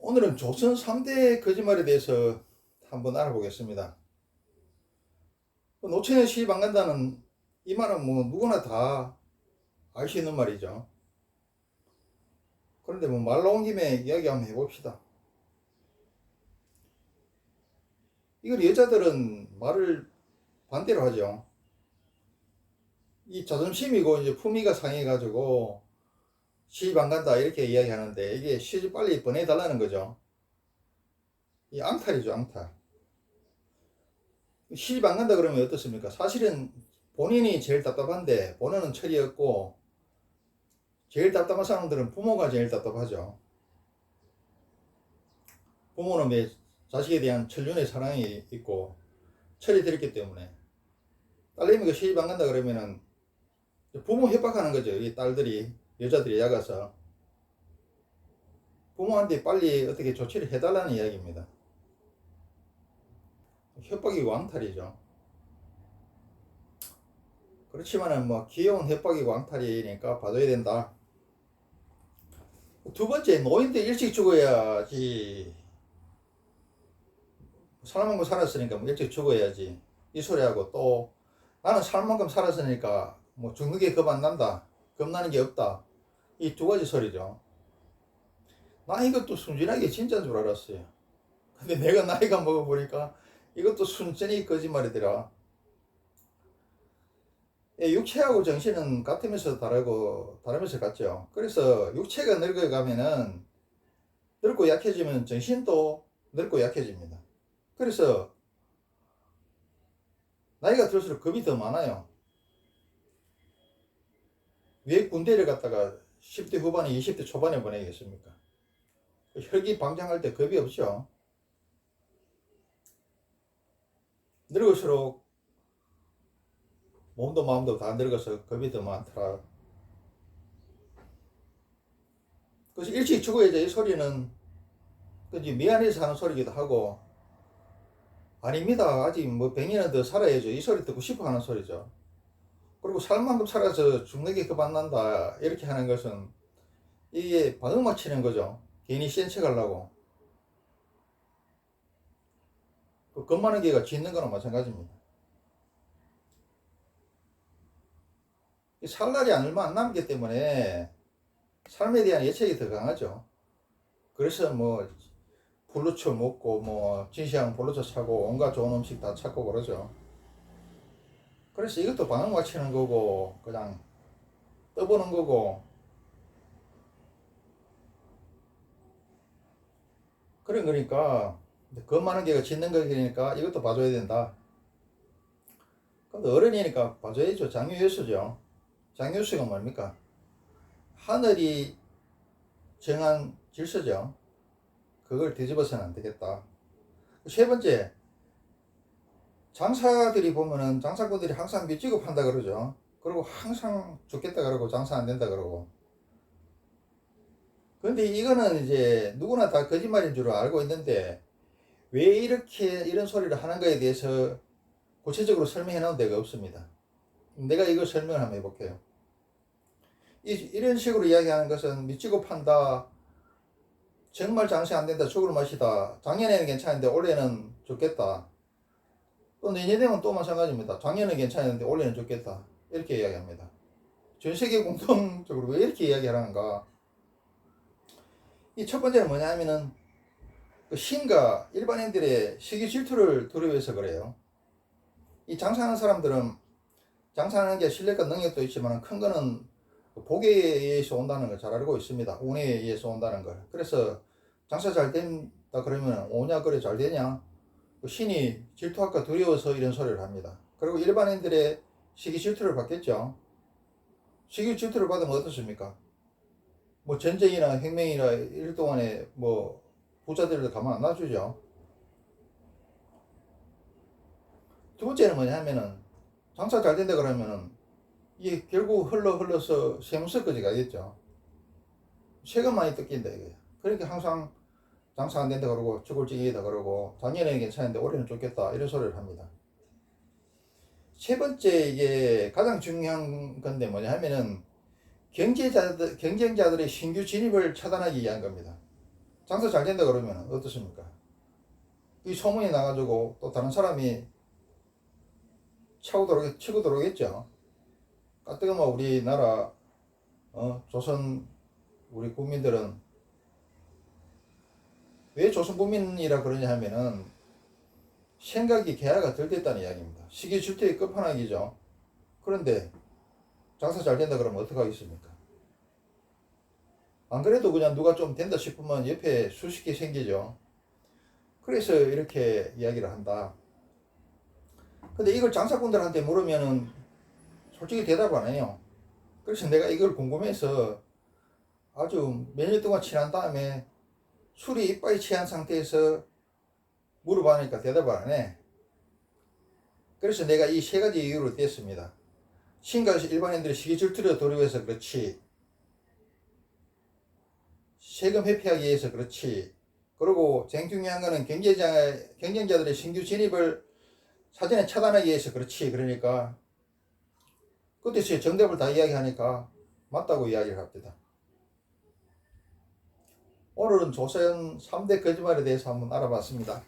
오늘은 조선 3대 거짓말에 대해서 한번 알아보겠습니다. 노처녀 시집 안 간다는 이 말은 뭐 누구나 다 알 수 있는 말이죠. 그런데 뭐 말 나온 김에 이야기 한번 해봅시다. 이걸 여자들은 말을 반대로 하죠. 이 자존심이고 이제 품위가 상해가지고 시집 안 간다 이렇게 이야기하는데 이게 시집 빨리 보내달라는 거죠. 이 앙탈이죠, 앙탈. 시집 안 간다 그러면 어떻습니까? 사실은 본인이 제일 답답한데 본인은 철이 없고 제일 답답한 사람들은 부모가 제일 답답하죠. 부모는 왜 자식에 대한 천륜의 사랑이 있고 철이 들었기 때문에 딸내미가 시집 안 간다 그러면은 부모 협박하는 거죠. 이 딸들이 여자들이 야가서 부모한테 빨리 어떻게 조치를 해달라는 이야기입니다. 협박이 왕탈이죠. 그렇지만은 뭐 귀여운 협박이 왕탈이니까 봐줘야 된다. 두 번째, 노인들 일찍 죽어야지. 살만큼 살았으니까 뭐 일찍 죽어야지. 이 소리하고 또 나는 살만큼 살았으니까 뭐 죽는 게 겁 안 난다. 겁나는 게 없다. 이 두 가지 소리죠. 나 이것도 순진하게 진짜인 줄 알았어요. 근데 내가 나이가 먹어보니까 이것도 순전히 거짓말이더라. 육체하고 정신은 같으면서 다르면서 같죠. 그래서 육체가 늙어가면은 늙고 약해지면 정신도 늙고 약해집니다. 그래서 나이가 들수록 겁이 더 많아요. 왜 군대를 갔다가 10대 후반에 20대 초반에 보내겠습니까? 혈기 방장할 때 겁이 없죠. 늙을수록 몸도 마음도 다 늙어서 겁이 더 많더라. 그래서 일찍 죽어야지. 이 소리는 미안해서 하는 소리기도 하고, 아닙니다. 아직 뭐 100년은 더 살아야죠. 이 소리 듣고 싶어 하는 소리죠. 그리고 살 만큼 살아서 죽는 게 겁 안 난다. 이렇게 하는 것은 이게 방어막 치는 거죠. 괜히 센 척 하려고. 그 겁 많은 개가 짖는 거나 마찬가지입니다. 살 날이 얼마 안 남기 때문에 삶에 대한 예측이 더 강하죠. 그래서 뭐 불루초 먹고 뭐 진시황 불루초 사고 온갖 좋은 음식 다 찾고 그러죠. 그래서 이것도 방어막 치는 거고 그냥 떠보는 거고 그런 거니까 겁 많은 개가 짖는 거니까 이것도 봐줘야 된다. 근데 어른이니까 봐줘야죠. 장유유수죠. 장유유수가 뭡니까? 하늘이 정한 질서죠. 그걸 뒤집어서는 안 되겠다. 세 번째, 장사들이 보면은 장사꾼들이 항상 밑지고 판다 그러죠. 그리고 항상 죽겠다 그러고 장사 안 된다 그러고. 근데 이거는 이제 누구나 다 거짓말인 줄 알고 있는데 왜 이렇게 이런 소리를 하는가에 대해서 구체적으로 설명해 놓은 데가 없습니다. 내가 이걸 설명을 한번 해볼게요. 이런 식으로 이야기하는 것은 밑지고 판다, 정말 장사 안 된다, 죽을 맛이다, 작년에는 괜찮은데 올해는 죽겠다, 또 내년 되면 또 마찬가지입니다. 작년은 괜찮은데 올해는 죽겠다, 이렇게 이야기합니다. 전 세계 공통적으로 왜 이렇게 이야기하는가? 이 첫 번째는 뭐냐 하면은 그 신과 일반인들의 시기 질투를 두려워해서 그래요. 이 장사하는 사람들은 장사하는 게 실력과 능력도 있지만 큰 거는 복에 의해서 온다는 걸 잘 알고 있습니다. 운에 의해서 온다는 걸. 그래서 장사 잘 된다 그러면 오냐 그래 잘 되냐? 신이 질투할까 두려워서 이런 소리를 합니다. 그리고 일반인들의 시기 질투를 받겠죠. 시기 질투를 받으면 어떻습니까? 뭐 전쟁이나 혁명이나 일 동안에 뭐 부자들도 가만 안 놔주죠. 두 번째는 뭐냐 하면은 장사 잘 된다 그러면은 이게 결국 흘러서 세무서까지 가겠죠. 세금 많이 뜯긴다 이거야. 그러니까 항상 장사 안 된다 그러고 죽을 찌개다 그러고 작년에는 괜찮은데 올해는 죽겠다 이런 소리를 합니다. 세 번째 이게 가장 중요한 건데 뭐냐 하면은 경쟁자들의 신규 진입을 차단하기 위한 겁니다. 장사 잘 된다 그러면 어떻습니까? 이 소문이 나가지고 또 다른 사람이 치고 들어오겠죠. 가뜩이나 우리나라 조선 우리 국민들은 왜 조선 국민이라 그러냐 하면은 생각이 개화가 덜 됐다는 이야기입니다. 시기질투의 끝판왕이죠. 그런데 장사 잘 된다 그러면 어떡하겠습니까? 안 그래도 그냥 누가 좀 된다 싶으면 옆에 수십 개 생기죠. 그래서 이렇게 이야기를 한다. 근데 이걸 장사꾼들한테 물으면은 솔직히 대답 안 해요. 그래서 내가 이걸 궁금해서 아주 몇 년 동안 지난 다음에 술이 이빨이 취한 상태에서 물어보니까 대답을 안 해. 그래서 내가 이 세 가지 이유를 뗐습니다. 신가에서 일반인들이 시기질투를 도려해서 그렇지, 세금 회피하기 위해서 그렇지, 그리고 제일 중요한 거는 경쟁자들의 신규 진입을 사전에 차단하기 위해서 그렇지. 그러니까 그때 정답을 다 이야기하니까 맞다고 이야기를 합니다. 오늘은 조선 3대 거짓말에 대해서 한번 알아봤습니다.